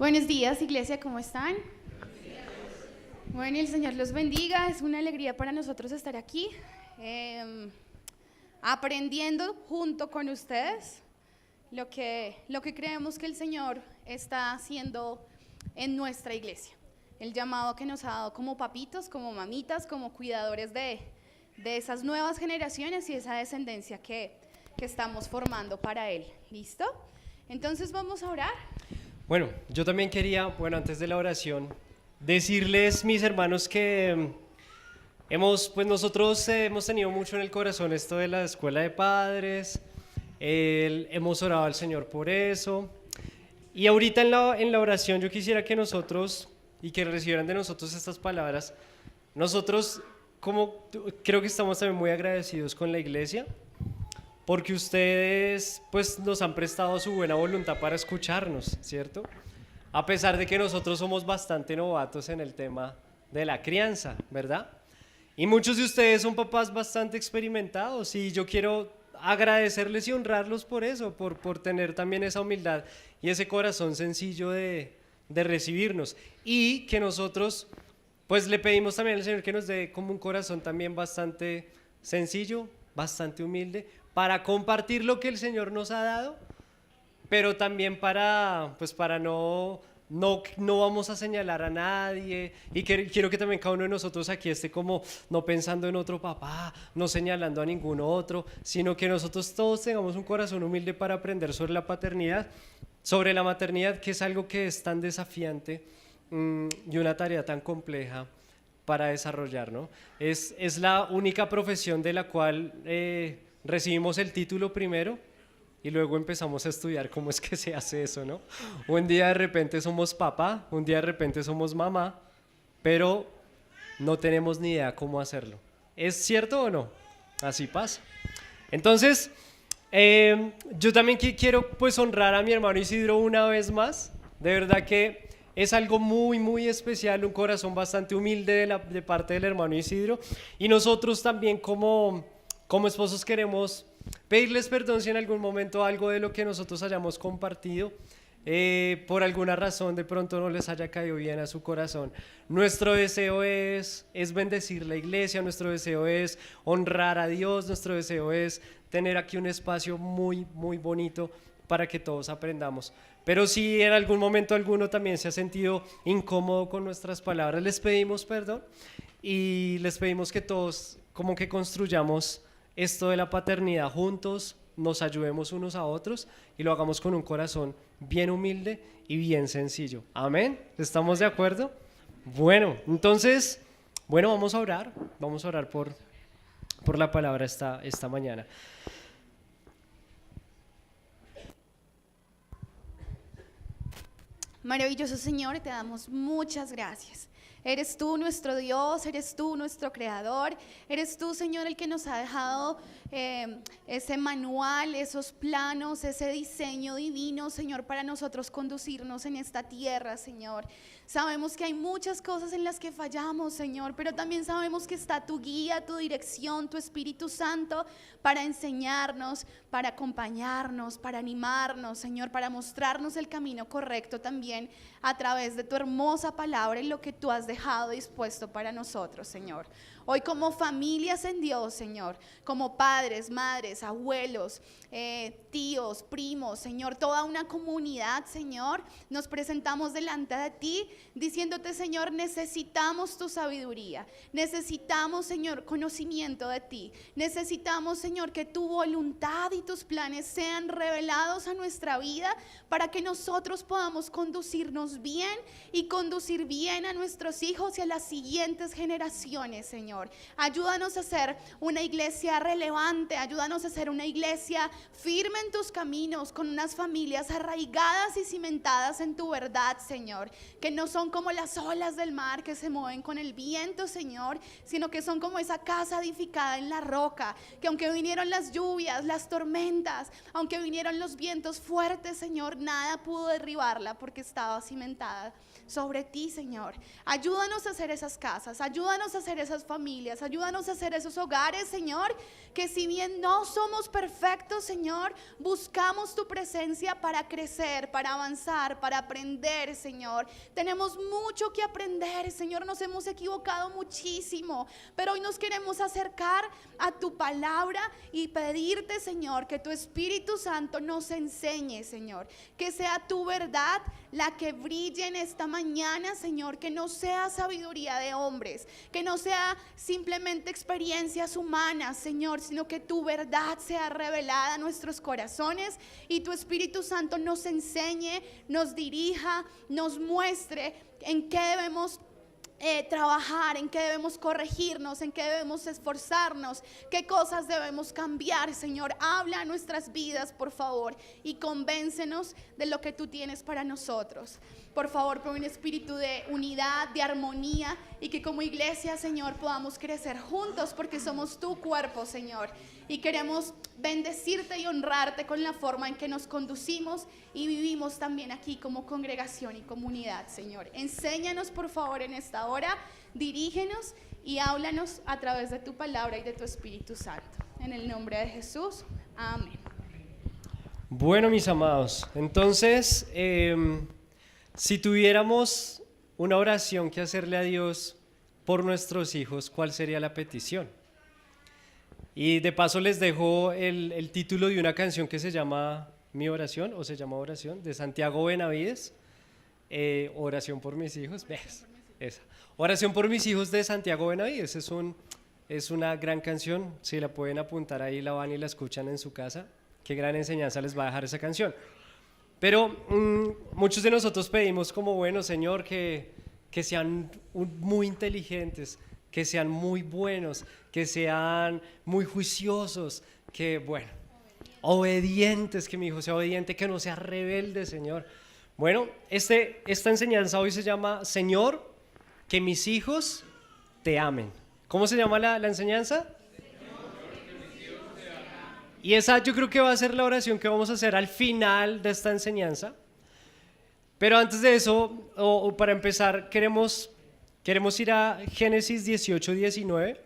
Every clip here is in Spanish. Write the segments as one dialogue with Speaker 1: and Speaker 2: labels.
Speaker 1: Buenos días, iglesia, ¿cómo están? Bueno, el Señor los bendiga. Es una alegría para nosotros estar aquí, aprendiendo junto con ustedes lo que creemos que el Señor está haciendo en nuestra iglesia. El llamado que nos ha dado como papitos, como mamitas, como cuidadores de esas nuevas generaciones y esa descendencia que estamos formando para Él. ¿Listo? Entonces vamos a orar.
Speaker 2: Bueno, yo también quería, antes de la oración, decirles, mis hermanos, que nosotros hemos tenido mucho en el corazón esto de la escuela de padres, hemos orado al Señor por eso, y ahorita en la oración yo quisiera que nosotros, y que recibieran de nosotros estas palabras, nosotros creo que estamos también muy agradecidos con la iglesia, porque ustedes nos han prestado su buena voluntad para escucharnos, ¿cierto? A pesar de que nosotros somos bastante novatos en el tema de la crianza, ¿verdad? Y muchos de ustedes son papás bastante experimentados y yo quiero agradecerles y honrarlos por eso, por tener también esa humildad y ese corazón sencillo de recibirnos. Y que nosotros le pedimos también al Señor que nos dé como un corazón también bastante sencillo, bastante humilde, para compartir lo que el Señor nos ha dado, pero también para no vamos a señalar a nadie, y quiero que también cada uno de nosotros aquí esté como no pensando en otro papá, no señalando a ningún otro, sino que nosotros todos tengamos un corazón humilde para aprender sobre la paternidad, sobre la maternidad, que es algo que es tan desafiante y una tarea tan compleja para desarrollar, ¿no? Es la única profesión de la cual recibimos el título primero y luego empezamos a estudiar cómo es que se hace eso, ¿no? Un día de repente somos papá, un día de repente somos mamá, pero no tenemos ni idea cómo hacerlo. ¿Es cierto o no? Así pasa. Entonces, yo también quiero honrar a mi hermano Isidro una vez más. De verdad que es algo muy, muy especial, un corazón bastante humilde de parte del hermano Isidro. Y nosotros también como esposos queremos pedirles perdón si en algún momento algo de lo que nosotros hayamos compartido por alguna razón de pronto no les haya caído bien a su corazón. Nuestro deseo es bendecir la iglesia, nuestro deseo es honrar a Dios, nuestro deseo es tener aquí un espacio muy, muy bonito para que todos aprendamos. Pero si en algún momento alguno también se ha sentido incómodo con nuestras palabras, les pedimos perdón y les pedimos que todos como que construyamos esto de la paternidad juntos, nos ayudemos unos a otros y lo hagamos con un corazón bien humilde y bien sencillo. ¿Amén? ¿Estamos de acuerdo? Bueno, entonces, vamos a orar por la palabra esta mañana.
Speaker 1: Maravilloso Señor, te damos muchas gracias. Eres tú nuestro Dios, eres tú nuestro Creador, eres tú, Señor, el que nos ha dejado ese manual, esos planos, ese diseño divino, Señor, para nosotros conducirnos en esta tierra, Señor. Sabemos que hay muchas cosas en las que fallamos, Señor, pero también sabemos que está tu guía, tu dirección, tu Espíritu Santo para enseñarnos, para acompañarnos, para animarnos, Señor, para mostrarnos el camino correcto también a través de tu hermosa palabra y lo que tú has dejado dispuesto para nosotros, Señor. Hoy como familias en Dios, Señor, como padres, madres, abuelos, tíos, primos, Señor, toda una comunidad, Señor, nos presentamos delante de ti diciéndote, Señor, necesitamos tu sabiduría, necesitamos, Señor, conocimiento de ti, necesitamos, Señor, que tu voluntad y tus planes sean revelados a nuestra vida para que nosotros podamos conducirnos bien y conducir bien a nuestros hijos y a las siguientes generaciones, Señor. Ayúdanos a ser una iglesia relevante, ayúdanos a ser una iglesia firme en tus caminos, con unas familias arraigadas y cimentadas en tu verdad, Señor, que no son como las olas del mar que se mueven con el viento, Señor, sino que son como esa casa edificada en la roca, que aunque vinieron las lluvias, las tormentas, aunque vinieron los vientos fuertes, Señor, nada pudo derribarla porque estaba cimentada sobre ti, Señor. Ayúdanos Ayúdanos a hacer esas casas, ayúdanos a hacer esas familias, ayúdanos a hacer esos hogares, Señor, que si bien no somos perfectos, Señor, buscamos tu presencia para crecer, para avanzar, para aprender, Señor. Tenemos mucho que aprender, Señor, nos hemos equivocado muchísimo, pero hoy nos queremos acercar a tu palabra y pedirte, Señor, que tu Espíritu Santo nos enseñe, Señor, que sea tu verdad la que brille en esta mañana, Señor, que no sea sabiduría de hombres, que no sea simplemente experiencias humanas, Señor, sino que tu verdad sea revelada a nuestros corazones y tu Espíritu Santo nos enseñe, nos dirija, nos muestre en qué debemos trabajar, en qué debemos corregirnos, en qué debemos esforzarnos, qué cosas debemos cambiar. Señor, habla a nuestras vidas, por favor, y convéncenos de lo que tú tienes para nosotros. Por favor, pon un espíritu de unidad, de armonía, y que como iglesia, Señor, podamos crecer juntos porque somos tu cuerpo, Señor, y queremos bendecirte y honrarte con la forma en que nos conducimos y vivimos también aquí como congregación y comunidad, Señor. Enséñanos, por favor, en esta hora, dirígenos y háblanos a través de tu palabra y de tu Espíritu Santo. En el nombre de Jesús, amén.
Speaker 2: Bueno, mis amados, entonces, si tuviéramos una oración que hacerle a Dios por nuestros hijos, ¿cuál sería la petición? Y de paso les dejo el título de una canción que se llama Mi Oración, o se llama Oración, de Santiago Benavides. Oración por mis hijos, ¿ves? Esa. Oración por mis hijos de Santiago Benavides, es una gran canción, si la pueden apuntar ahí, la van y la escuchan en su casa. Qué gran enseñanza les va a dejar esa canción. Pero muchos de nosotros pedimos como, bueno, Señor, que sean muy inteligentes, que sean muy buenos, que sean muy juiciosos, que, bueno, obedientes, que mi hijo sea obediente, que no sea rebelde, Señor. Bueno, esta enseñanza hoy se llama, Señor, que mis hijos te amen. ¿Cómo se llama la enseñanza? Y esa yo creo que va a ser la oración que vamos a hacer al final de esta enseñanza. Pero antes de eso, o para empezar, queremos ir a Génesis 18-19.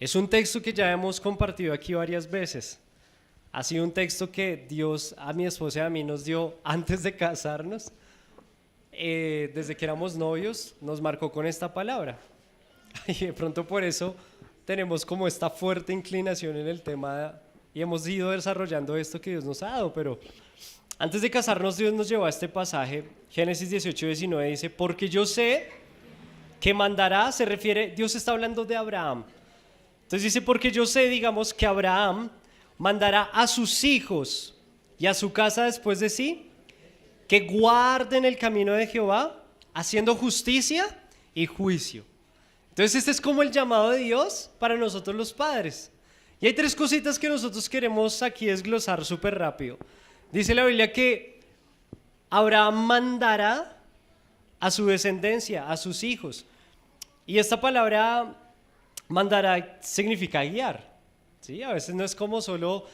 Speaker 2: Es un texto que ya hemos compartido aquí varias veces. Ha sido un texto que Dios a mi esposa y a mí nos dio antes de casarnos. Desde que éramos novios, nos marcó con esta palabra. Y de pronto por eso tenemos como esta fuerte inclinación en el tema y hemos ido desarrollando esto que Dios nos ha dado. Pero antes de casarnos, Dios nos llevó a este pasaje. Génesis 18-19 dice, porque yo sé que mandará, se refiere, Dios está hablando de Abraham. Entonces dice, porque yo sé, digamos, que Abraham mandará a sus hijos y a su casa después de sí, que guarden el camino de Jehová, haciendo justicia y juicio. Entonces este es como el llamado de Dios para nosotros los padres. Y hay tres cositas que nosotros queremos aquí desglosar súper rápido. Dice la Biblia que Abraham mandará a su descendencia, a sus hijos. Y esta palabra mandará significa guiar. ¿Sí? A veces no es como solo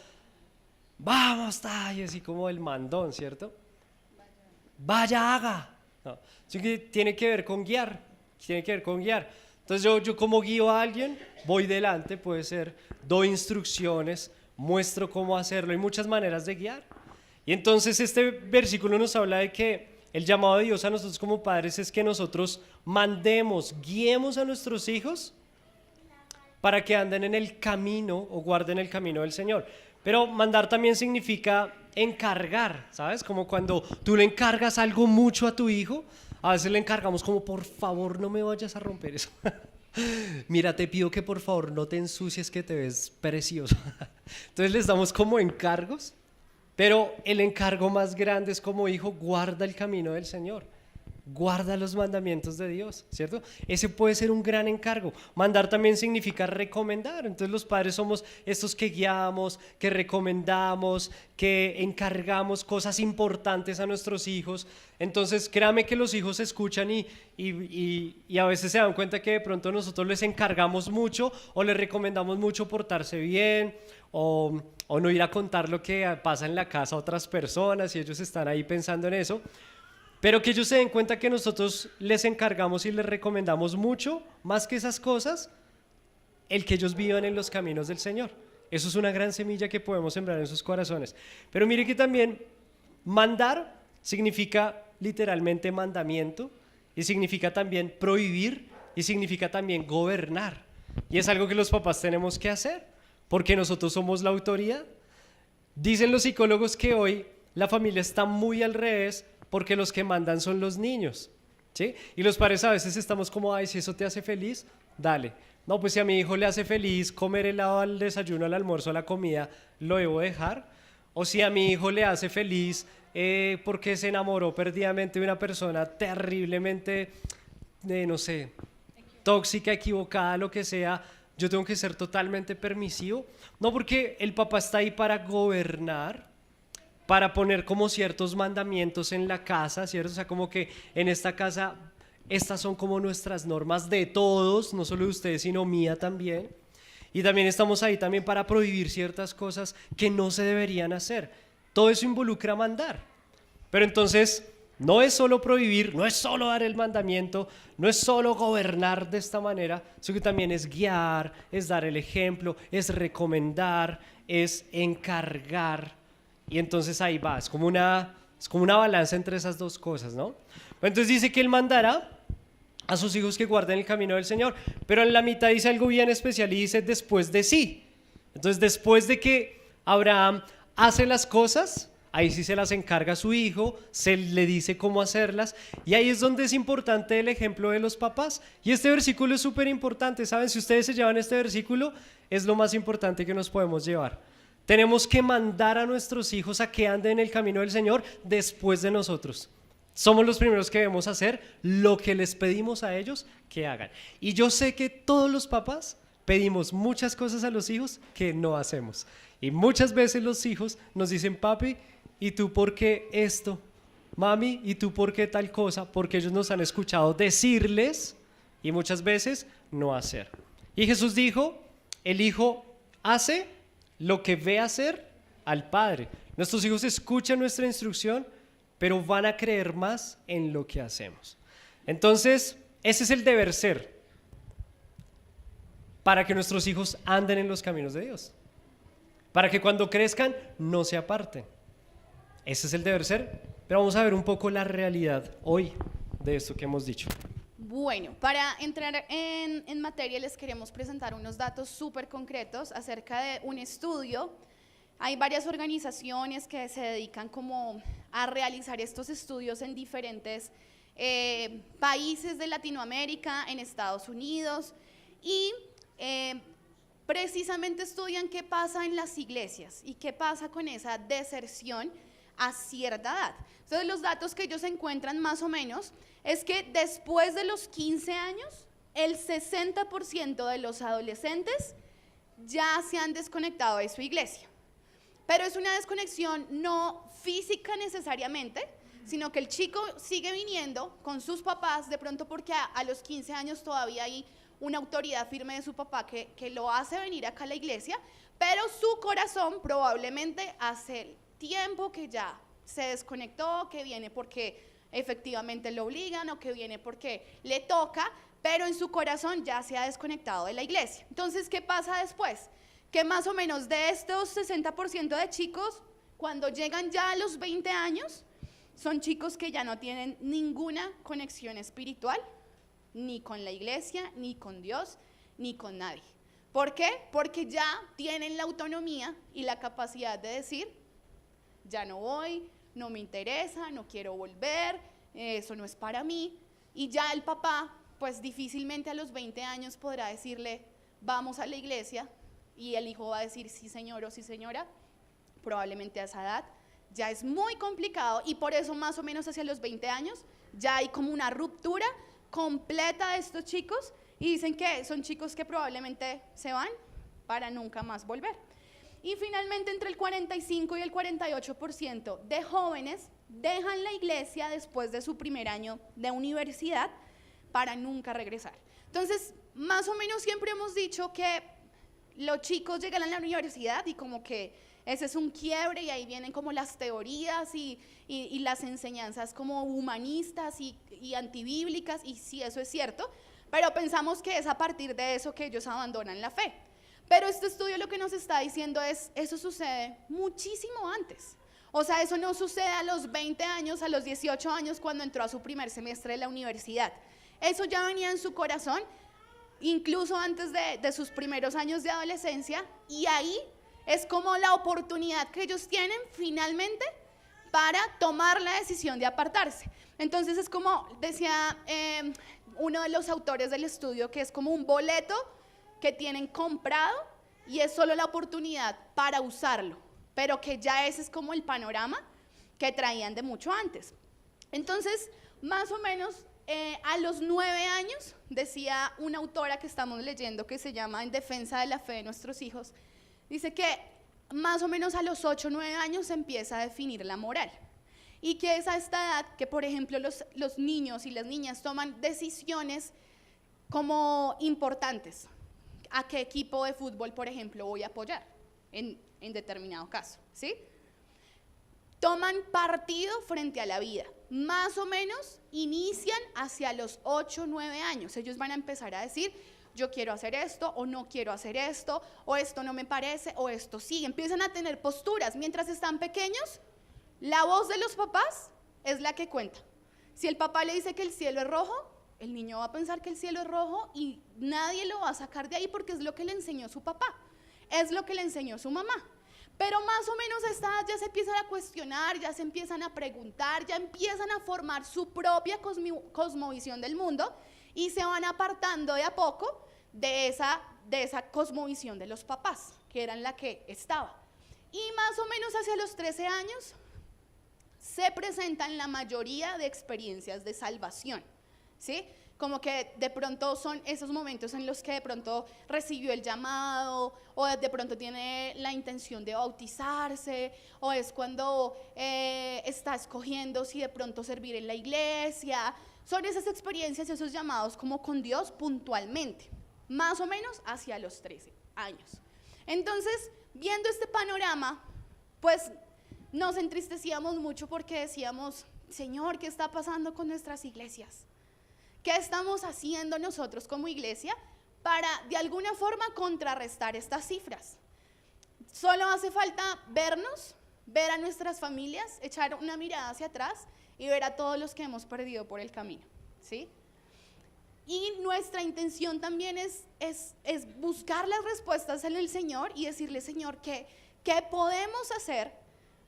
Speaker 2: vamos, y así como el mandón, ¿cierto? Vaya, haga. No, tiene que ver con guiar. Tiene que ver con guiar. Entonces yo como guío a alguien, voy delante, puede ser, doy instrucciones, muestro cómo hacerlo, hay muchas maneras de guiar. Y entonces este versículo nos habla de que el llamado de Dios a nosotros como padres es que nosotros mandemos, guiemos a nuestros hijos para que anden en el camino o guarden el camino del Señor. Pero mandar también significa encargar, ¿sabes? Como cuando tú le encargas algo mucho a tu hijo, a veces le encargamos como, por favor, no me vayas a romper eso. Mira, te pido que por favor no te ensucies, que te ves precioso. Entonces les damos como encargos, pero el encargo más grande es como hijo, guarda el camino del Señor. Guarda los mandamientos de Dios, ¿cierto? Ese puede ser un gran encargo. Mandar también significa recomendar. Entonces los padres somos estos que guiamos, que recomendamos, que encargamos cosas importantes a nuestros hijos. Entonces créame que los hijos escuchan y a veces se dan cuenta que de pronto nosotros les encargamos mucho o les recomendamos mucho portarse bien o no ir a contar lo que pasa en la casa a otras personas y ellos están ahí pensando en eso. pero que ellos se den cuenta que nosotros les encargamos y les recomendamos mucho, más que esas cosas, el que ellos vivan en los caminos del Señor. Eso es una gran semilla que podemos sembrar en sus corazones. Pero mire que también mandar significa literalmente mandamiento, y significa también prohibir, y significa también gobernar. Y es algo que los papás tenemos que hacer, porque nosotros somos la autoridad. Dicen los psicólogos que hoy la familia está muy al revés, porque los que mandan son los niños, ¿sí? Y los padres a veces estamos como, ay, si eso te hace feliz, dale. No, pues si a mi hijo le hace feliz comer helado al desayuno, al almuerzo, a la comida, ¿lo debo dejar? O si a mi hijo le hace feliz porque se enamoró perdidamente de una persona terriblemente, no sé, tóxica, equivocada, lo que sea, yo tengo que ser totalmente permisivo. No, porque el papá está ahí para gobernar, para poner como ciertos mandamientos en la casa, ¿cierto? O sea, como que en esta casa, estas son como nuestras normas de todos, no solo de ustedes, sino mía también. Y también estamos ahí también para prohibir ciertas cosas que no se deberían hacer. Todo eso involucra mandar. Pero entonces, no es solo prohibir, no es solo dar el mandamiento, no es solo gobernar de esta manera, sino que también es guiar, es dar el ejemplo, es recomendar, es encargar. Y entonces ahí va, es como una balanza entre esas dos cosas, ¿no? Entonces dice que él mandará a sus hijos que guarden el camino del Señor, pero en la mitad dice algo bien especial y dice después de sí. Entonces después de que Abraham hace las cosas, ahí sí se las encarga a su hijo, se le dice cómo hacerlas, y ahí es donde es importante el ejemplo de los papás. Y este versículo es súper importante, ¿saben? Si ustedes se llevan este versículo, es lo más importante que nos podemos llevar. Tenemos que mandar a nuestros hijos a que anden en el camino del Señor después de nosotros. Somos los primeros que debemos hacer lo que les pedimos a ellos que hagan. Y yo sé que todos los papás pedimos muchas cosas a los hijos que no hacemos. Y muchas veces los hijos nos dicen, papi, ¿y tú por qué esto? Mami, ¿y tú por qué tal cosa? Porque ellos nos han escuchado decirles y muchas veces no hacer. Y Jesús dijo, el hijo hace lo que ve hacer al Padre. Nuestros hijos escuchan nuestra instrucción, pero van a creer más en lo que hacemos. Entonces, ese es el deber ser para que nuestros hijos anden en los caminos de Dios, para que cuando crezcan no se aparten. Ese es el deber ser, pero vamos a ver un poco la realidad hoy de esto que hemos dicho.
Speaker 1: Bueno, para entrar en materia les queremos presentar unos datos súper concretos acerca de un estudio. Hay varias organizaciones que se dedican como a realizar estos estudios en diferentes países de Latinoamérica, en Estados Unidos, y precisamente estudian qué pasa en las iglesias y qué pasa con esa deserción a cierta edad. Entonces los datos que ellos encuentran más o menos es que después de los 15 años, el 60% de los adolescentes ya se han desconectado de su iglesia. Pero es una desconexión no física necesariamente, sino que el chico sigue viniendo con sus papás, de pronto porque a los 15 años todavía hay una autoridad firme de su papá que lo hace venir acá a la iglesia, pero su corazón probablemente hace tiempo que ya se desconectó, que viene porque efectivamente lo obligan o que viene porque le toca, pero en su corazón ya se ha desconectado de la iglesia. Entonces, ¿qué pasa después? Que más o menos de estos 60% de chicos, cuando llegan ya a los 20 años, son chicos que ya no tienen ninguna conexión espiritual, ni con la iglesia, ni con Dios, ni con nadie. ¿Por qué? Porque ya tienen la autonomía y la capacidad de decir, ya no voy, no me interesa, no quiero volver, eso no es para mí. Y ya el papá, pues difícilmente a los 20 años podrá decirle, vamos a la iglesia, y el hijo va a decir sí señor o sí señora. Probablemente a esa edad ya es muy complicado, y por eso más o menos hacia los 20 años ya hay como una ruptura completa de estos chicos, y dicen que son chicos que probablemente se van para nunca más volver. Y finalmente entre el 45 y el 48% de jóvenes dejan la iglesia después de su primer año de universidad para nunca regresar. Entonces, más o menos siempre hemos dicho que los chicos llegan a la universidad y como que Ese es un quiebre y ahí vienen como las teorías y las enseñanzas como humanistas y antibíblicas, y sí, eso es cierto, pero pensamos que es a partir de eso que ellos abandonan la fe. Pero este estudio lo que nos está diciendo es, eso sucede muchísimo antes. O sea, eso no sucede a los 20 años, a los 18 años cuando entró a su primer semestre de la universidad. Eso ya venía en su corazón, incluso antes de sus primeros años de adolescencia, y ahí es como la oportunidad que ellos tienen finalmente para tomar la decisión de apartarse. Entonces es como decía uno de los autores del estudio, que es como un boleto que tienen comprado y es solo la oportunidad para usarlo, pero que ya ese es como el panorama que traían de mucho antes. Entonces, más o menos a los 9 años, decía una autora que estamos leyendo que se llama En defensa de la fe de nuestros hijos, dice que más o menos a los 8 o 9 años se empieza a definir la moral. Y que es a esta edad que, por ejemplo, los niños y las niñas toman decisiones como importantes. ¿A qué equipo de fútbol, por ejemplo, voy a apoyar en determinado caso? ¿Sí? Toman partido frente a la vida. Más o menos inician hacia los 8 o 9 años. Ellos van a empezar a decir, yo quiero hacer esto, o no quiero hacer esto, o esto no me parece, o esto sí. Empiezan a tener posturas. Mientras están pequeños, la voz de los papás es la que cuenta. Si el papá le dice que el cielo es rojo, el niño va a pensar que el cielo es rojo y nadie lo va a sacar de ahí porque es lo que le enseñó su papá, es lo que le enseñó su mamá. Pero más o menos a esta edad ya se empiezan a cuestionar, ya se empiezan a preguntar, ya empiezan a formar su propia cosmovisión del mundo y se van apartando de a poco de esa cosmovisión de los papás, que era en la que estaba. Y más o menos hacia los 13 años se presentan la mayoría de experiencias de salvación, ¿sí? Como que de pronto son esos momentos en los que de pronto recibió el llamado, o de pronto tiene la intención de bautizarse, o es cuando está escogiendo si de pronto servir en la iglesia. Son esas experiencias, esos llamados como con Dios puntualmente, más o menos hacia los 13 años. Entonces, viendo este panorama, pues nos entristecíamos mucho porque decíamos, Señor, ¿qué está pasando con nuestras iglesias? ¿Qué estamos haciendo nosotros como iglesia para de alguna forma contrarrestar estas cifras? Solo hace falta vernos, ver a nuestras familias, echar una mirada hacia atrás y ver a todos los que hemos perdido por el camino, ¿sí? Y nuestra intención también es buscar las respuestas en el Señor y decirle, Señor, ¿qué podemos hacer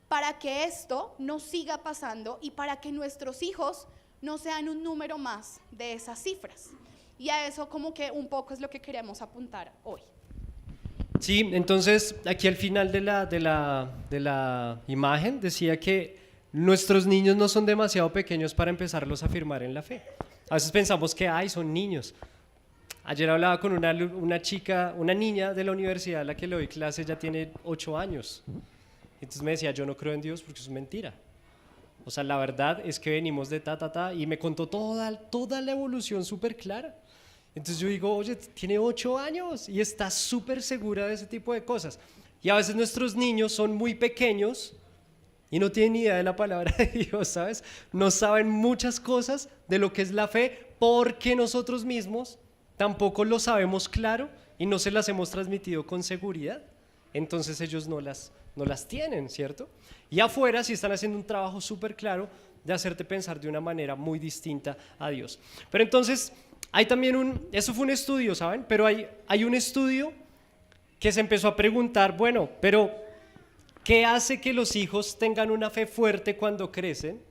Speaker 1: para que esto no siga pasando y para que nuestros hijos no sean un número más de esas cifras? Y a eso como que un poco es lo que queremos apuntar hoy.
Speaker 2: Sí, entonces aquí al final de la imagen decía que nuestros niños no son demasiado pequeños para empezarlos a firmar en la fe. A veces pensamos que son niños. Ayer hablaba con una chica, una niña de la universidad a la que le doy clase, ya tiene 8 años. Entonces me decía, yo no creo en Dios porque eso es mentira. O sea, la verdad es que venimos de y me contó toda la evolución súper clara. Entonces yo digo, oye, tiene 8 años y está súper segura de ese tipo de cosas. Y a veces nuestros niños son muy pequeños y no tienen ni idea de la palabra de Dios, ¿sabes? No saben muchas cosas de lo que es la fe porque nosotros mismos tampoco lo sabemos claro y no se las hemos transmitido con seguridad. Entonces ellos no las tienen, ¿cierto? Y afuera sí están haciendo un trabajo súper claro de hacerte pensar de una manera muy distinta a Dios. Pero entonces hay también eso fue un estudio, ¿saben? Pero hay un estudio que se empezó a preguntar, bueno, pero ¿qué hace que los hijos tengan una fe fuerte cuando crecen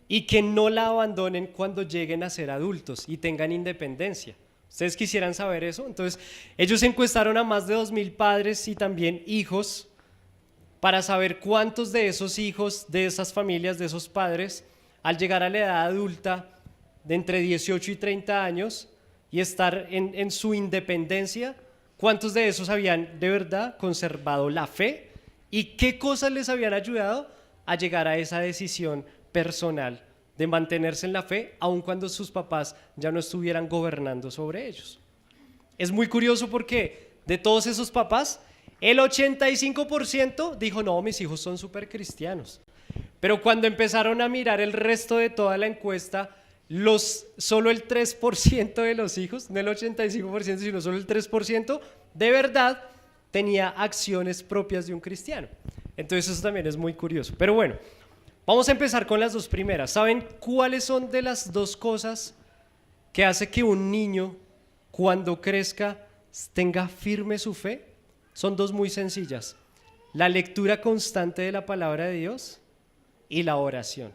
Speaker 2: y que no la abandonen cuando lleguen a ser adultos y tengan independencia? ¿Ustedes quisieran saber eso? Entonces, ellos encuestaron a más de 2,000 padres y también hijos para saber cuántos de esos hijos, de esas familias, de esos padres, al llegar a la edad adulta de entre 18 y 30 años y estar en su independencia, cuántos de esos habían de verdad conservado la fe y qué cosas les habían ayudado a llegar a esa decisión personal de mantenerse en la fe, aun cuando sus papás ya no estuvieran gobernando sobre ellos. Es muy curioso porque de todos esos papás, El 85% dijo, no, mis hijos son súper cristianos. Pero cuando empezaron a mirar el resto de toda la encuesta, solo el 3% de los hijos, no el 85%, sino solo el 3%, de verdad tenía acciones propias de un cristiano. Entonces eso también es muy curioso. Pero bueno, vamos a empezar con las dos primeras. ¿Saben cuáles son de las dos cosas que hace que un niño, cuando crezca, tenga firme su fe? Son dos muy sencillas: la lectura constante de la palabra de Dios y la oración.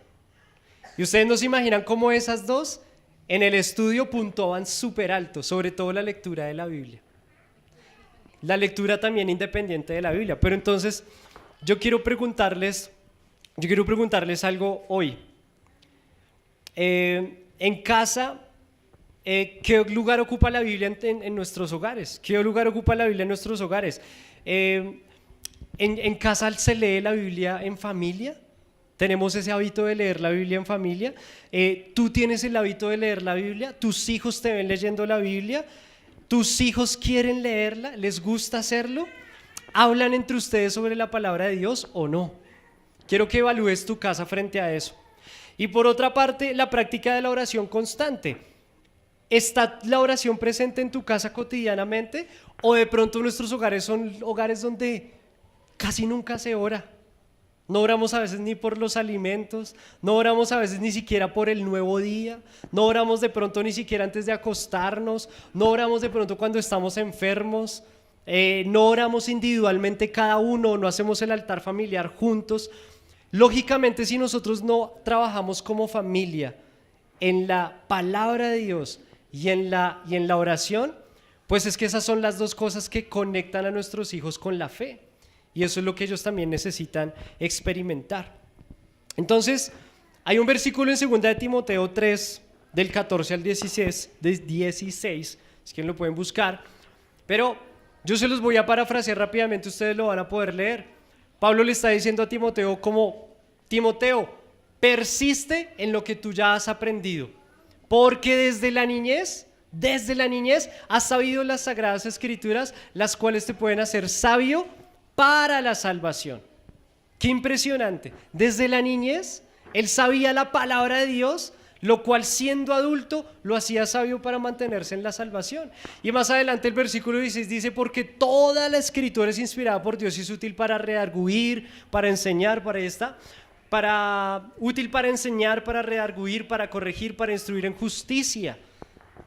Speaker 2: Y ustedes no se imaginan cómo esas dos en el estudio puntuaban súper alto, sobre todo la lectura de la Biblia. La lectura también independiente de la Biblia. Pero entonces yo quiero preguntarles algo hoy. En casa, ¿qué lugar ocupa la Biblia en nuestros hogares? ¿Qué lugar ocupa la Biblia en nuestros hogares? ¿En casa se lee la Biblia en familia? ¿Tenemos ese hábito de leer la Biblia en familia? ¿Tú tienes el hábito de leer la Biblia? ¿Tus hijos te ven leyendo la Biblia? ¿Tus hijos quieren leerla? ¿Les gusta hacerlo? ¿Hablan entre ustedes sobre la palabra de Dios o no? Quiero que evalúes tu casa frente a eso. Y por otra parte, la práctica de la oración constante. ¿Está la oración presente en tu casa cotidianamente? ¿O de pronto nuestros hogares son hogares donde casi nunca se ora? No oramos a veces ni por los alimentos, no oramos a veces ni siquiera por el nuevo día, no oramos de pronto ni siquiera antes de acostarnos, no oramos de pronto cuando estamos enfermos, no oramos individualmente cada uno, no hacemos el altar familiar juntos. Lógicamente, si nosotros no trabajamos como familia en la palabra de Dios y en la oración, pues es que esas son las dos cosas que conectan a nuestros hijos con la fe. Y eso es lo que ellos también necesitan experimentar. Entonces, hay un versículo en 2 de Timoteo 3, del 14 al 16, es que lo pueden buscar, pero yo se los voy a parafrasear rápidamente, ustedes lo van a poder leer. Pablo le está diciendo a Timoteo como: Timoteo, persiste en lo que tú ya has aprendido, porque desde la niñez has sabido las sagradas escrituras, las cuales te pueden hacer sabio para la salvación. Qué impresionante. Desde la niñez él sabía la palabra de Dios, lo cual siendo adulto lo hacía sabio para mantenerse en la salvación. Y más adelante el versículo 16 dice: porque toda la escritura es inspirada por Dios y es útil para redarguir, para enseñar, útil para enseñar, para redarguir, para corregir, para instruir en justicia.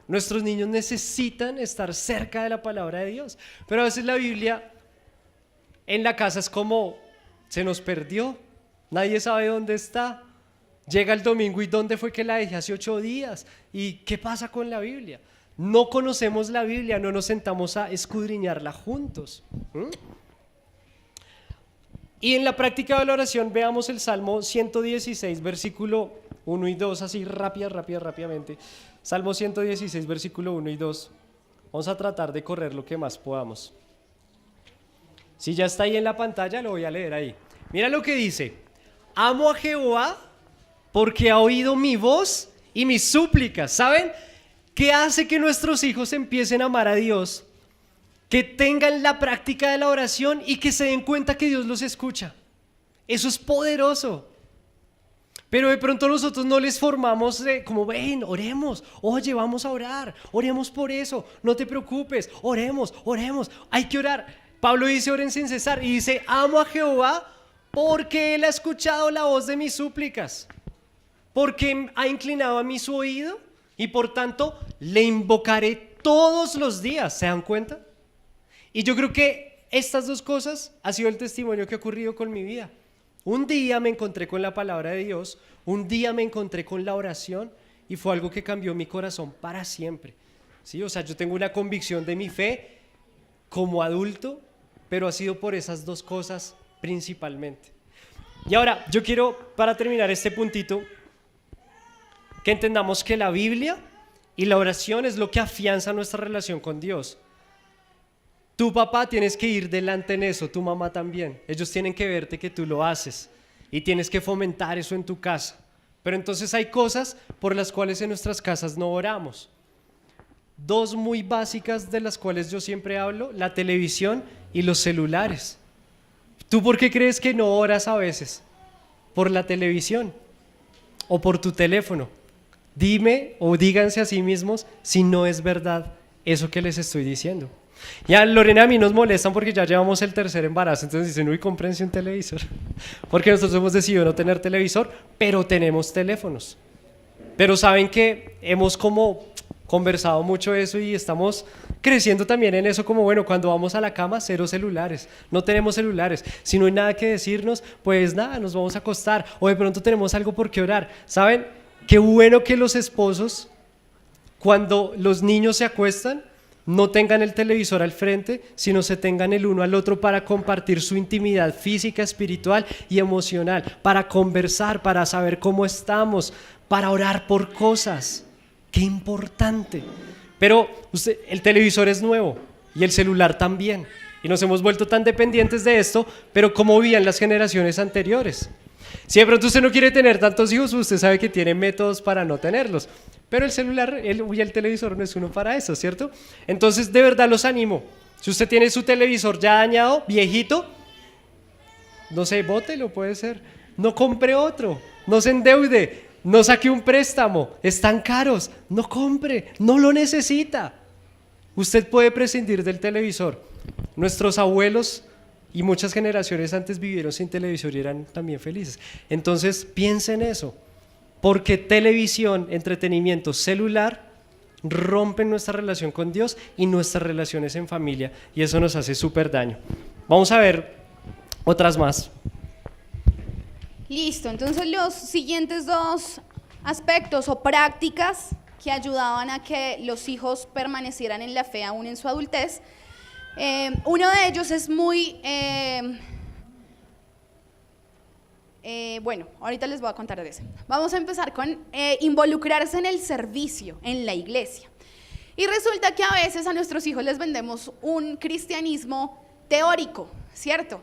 Speaker 2: Nuestros niños necesitan estar cerca de la palabra de Dios, pero a veces la Biblia en la casa es como: se nos perdió, nadie sabe dónde está. Llega el domingo y ¿dónde fue que la dejé hace 8 días? ¿Y qué pasa con la Biblia? No conocemos la Biblia, no nos sentamos a escudriñarla juntos. Y en la práctica de la oración veamos el Salmo 116, versículo 1 y 2, así rápidamente. Salmo 116, versículo 1 y 2. Vamos a tratar de correr lo que más podamos. Si ya está ahí en la pantalla, lo voy a leer ahí. Mira lo que dice: amo a Jehová porque ha oído mi voz y mis súplicas. ¿Saben qué hace que nuestros hijos empiecen a amar a Dios? Que tengan la práctica de la oración y que se den cuenta que Dios los escucha. Eso es poderoso. Pero de pronto nosotros no les formamos como: ven, oremos, oye, vamos a orar, oremos por eso, no te preocupes, oremos, hay que orar. Pablo dice: oren sin cesar, y dice: amo a Jehová porque Él ha escuchado la voz de mis súplicas, porque ha inclinado a mí su oído, y por tanto le invocaré todos los días. ¿Se dan cuenta? Y yo creo que estas dos cosas ha sido el testimonio que ha ocurrido con mi vida. Un día me encontré con la palabra de Dios, un día me encontré con la oración, y fue algo que cambió mi corazón para siempre. ¿Sí? O sea, yo tengo una convicción de mi fe como adulto, pero ha sido por esas dos cosas principalmente. Y ahora, yo quiero, para terminar este puntito, que entendamos que la Biblia y la oración es lo que afianza nuestra relación con Dios. Tu papá tienes que ir delante en eso, tu mamá también. Ellos tienen que verte que tú lo haces y tienes que fomentar eso en tu casa. Pero entonces hay cosas por las cuales en nuestras casas no oramos. dos muy básicas de las cuales yo siempre hablo: la televisión y los celulares. ¿Tú por qué crees que no oras a veces? ¿Por la televisión o por tu teléfono? Dime o díganse a sí mismos si no es verdad eso que les estoy diciendo. Ya Lorena, a mí nos molestan porque ya llevamos el tercer embarazo, entonces dicen: uy, cómprense un televisor. Porque nosotros hemos decidido no tener televisor, pero tenemos teléfonos. Pero saben que hemos como conversado mucho eso y estamos creciendo también en eso, como bueno, cuando vamos a la cama, cero celulares, no tenemos celulares, si no hay nada que decirnos, pues nada, nos vamos a acostar, o de pronto tenemos algo por qué orar. ¿Saben? Qué bueno que los esposos, cuando los niños se acuestan, no tengan el televisor al frente, sino se tengan el uno al otro para compartir su intimidad física, espiritual y emocional, para conversar, para saber cómo estamos, para orar por cosas. ¡Qué importante! Pero el televisor es nuevo y el celular también, y nos hemos vuelto tan dependientes de esto, pero ¿cómo vivían las generaciones anteriores? Si de pronto usted no quiere tener tantos hijos, usted sabe que tiene métodos para no tenerlos, pero el celular y el televisor no es uno para eso, ¿cierto? Entonces, de verdad los animo. Si usted tiene su televisor ya dañado, viejito, no sé, bótelo, puede ser. No compre otro, no se endeude, no saque un préstamo, están caros, no compre, no lo necesita. Usted puede prescindir del televisor. Nuestros abuelos y muchas generaciones antes vivieron sin televisor y eran también felices. Entonces piensa en eso, porque televisión, entretenimiento, celular rompen nuestra relación con Dios y nuestras relaciones en familia, y eso nos hace súper daño. Vamos a ver otras más.
Speaker 1: Listo, entonces los siguientes dos aspectos o prácticas que ayudaban a que los hijos permanecieran en la fe aún en su adultez. Uno de ellos es muy, bueno, ahorita les voy a contar de eso. Vamos a empezar con involucrarse en el servicio, en la iglesia. Y resulta que a veces a nuestros hijos les vendemos un cristianismo teórico, ¿cierto?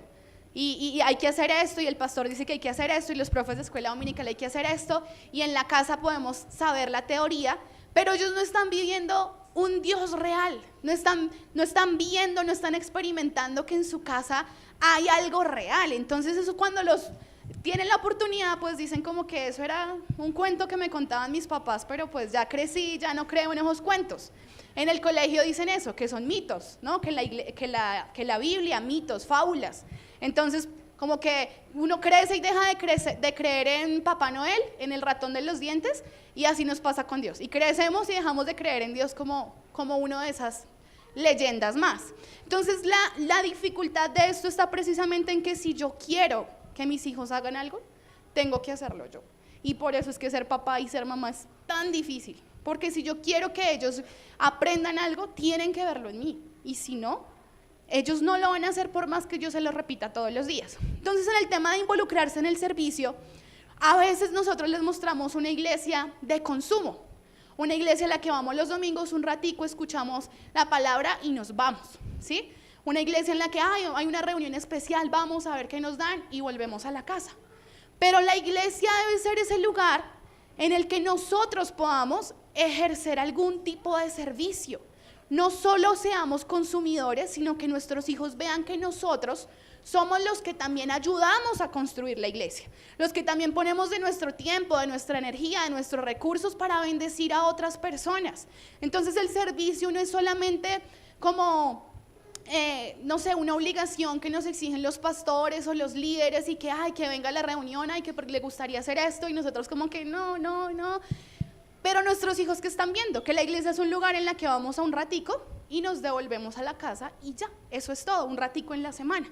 Speaker 1: Y hay que hacer esto, y el pastor dice que hay que hacer esto, y los profes de escuela dominical hay que hacer esto, y en la casa podemos saber la teoría, pero ellos no están viviendo un Dios real, no están viendo, no están experimentando que en su casa hay algo real. Entonces eso, cuando los tienen la oportunidad, pues dicen como que eso era un cuento que me contaban mis papás, pero pues ya crecí, ya no creo en esos cuentos. En el colegio dicen eso, que son mitos, ¿no? Que la Biblia, mitos, fábulas. Entonces, como que uno crece y deja de creer en Papá Noel, en el ratón de los dientes, y así nos pasa con Dios. Y crecemos y dejamos de creer en Dios como uno de esas leyendas más. Entonces, la dificultad de esto está precisamente en que si yo quiero que mis hijos hagan algo, tengo que hacerlo yo. Y por eso es que ser papá y ser mamá es tan difícil. Porque si yo quiero que ellos aprendan algo, tienen que verlo en mí. Y si no, ellos no lo van a hacer por más que yo se lo repita todos los días. Entonces, en el tema de involucrarse en el servicio, a veces nosotros les mostramos una iglesia de consumo, una iglesia a la que vamos los domingos un ratico, escuchamos la palabra y nos vamos, ¿sí? Una iglesia en la que hay una reunión especial, vamos a ver qué nos dan y volvemos a la casa. Pero la iglesia debe ser ese lugar en el que nosotros podamos ejercer algún tipo de servicio. No solo seamos consumidores, sino que nuestros hijos vean que nosotros somos los que también ayudamos a construir la iglesia, los que también ponemos de nuestro tiempo, de nuestra energía, de nuestros recursos para bendecir a otras personas. Entonces el servicio no es solamente como, no sé, una obligación que nos exigen los pastores o los líderes y que venga a la reunión, que le gustaría hacer esto, y nosotros como que no. Pero nuestros hijos, que están viendo que la iglesia es un lugar en la que vamos a un ratico y nos devolvemos a la casa y ya, eso es todo, un ratico en la semana.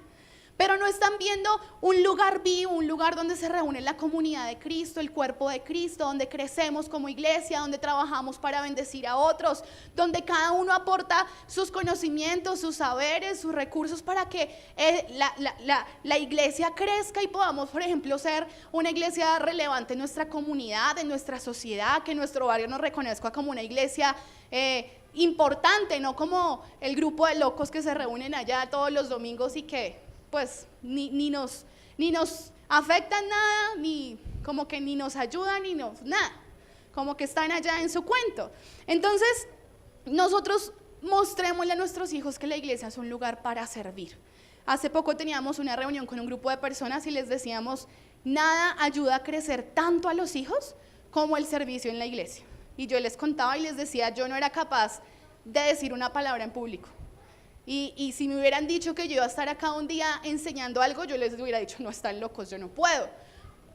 Speaker 1: Pero no están viendo un lugar vivo, un lugar donde se reúne la comunidad de Cristo, el cuerpo de Cristo, donde crecemos como iglesia, donde trabajamos para bendecir a otros, donde cada uno aporta sus conocimientos, sus saberes, sus recursos para que la iglesia crezca y podamos, por ejemplo, ser una iglesia relevante en nuestra comunidad, en nuestra sociedad, que nuestro barrio nos reconozca como una iglesia importante, no como el grupo de locos que se reúnen allá todos los domingos y que pues ni nos afectan nada, ni como que ni nos ayudan, nada, como que están allá en su cuento. Entonces, nosotros mostrémosle a nuestros hijos que la iglesia es un lugar para servir. Hace poco teníamos una reunión con un grupo de personas y les decíamos, nada ayuda a crecer tanto a los hijos como el servicio en la iglesia. Y yo les contaba y les decía, yo no era capaz de decir una palabra en público. Y si me hubieran dicho que yo iba a estar acá un día enseñando algo, yo les hubiera dicho, no, están locos, yo no puedo.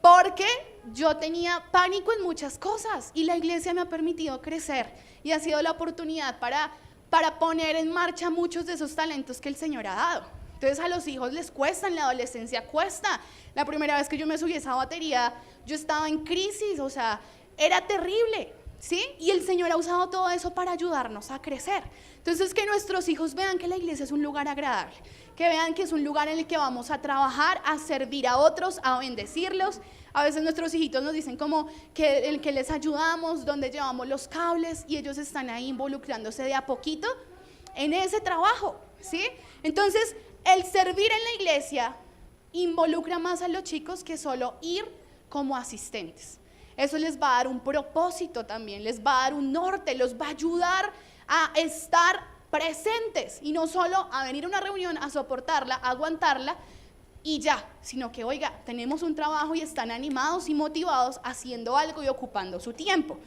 Speaker 1: Porque yo tenía pánico en muchas cosas y la iglesia me ha permitido crecer y ha sido la oportunidad para poner en marcha muchos de esos talentos que el Señor ha dado. Entonces a los hijos les cuesta, en la adolescencia cuesta. La primera vez que yo me subí a esa batería, yo estaba en crisis, o sea, era terrible, ¿sí? Y el Señor ha usado todo eso para ayudarnos a crecer. Entonces que nuestros hijos vean que la iglesia es un lugar agradable, que vean que es un lugar en el que vamos a trabajar, a servir a otros, a bendecirlos. A veces nuestros hijitos nos dicen como que el que les ayudamos, donde llevamos los cables, y ellos están ahí involucrándose de a poquito en ese trabajo, ¿sí? Entonces, el servir en la iglesia involucra más a los chicos que solo ir como asistentes. Eso les va a dar un propósito también, les va a dar un norte, los va a ayudar a estar presentes y no solo a venir a una reunión, a soportarla, a aguantarla y ya, sino que, oiga, tenemos un trabajo y están animados y motivados haciendo algo y ocupando su tiempo.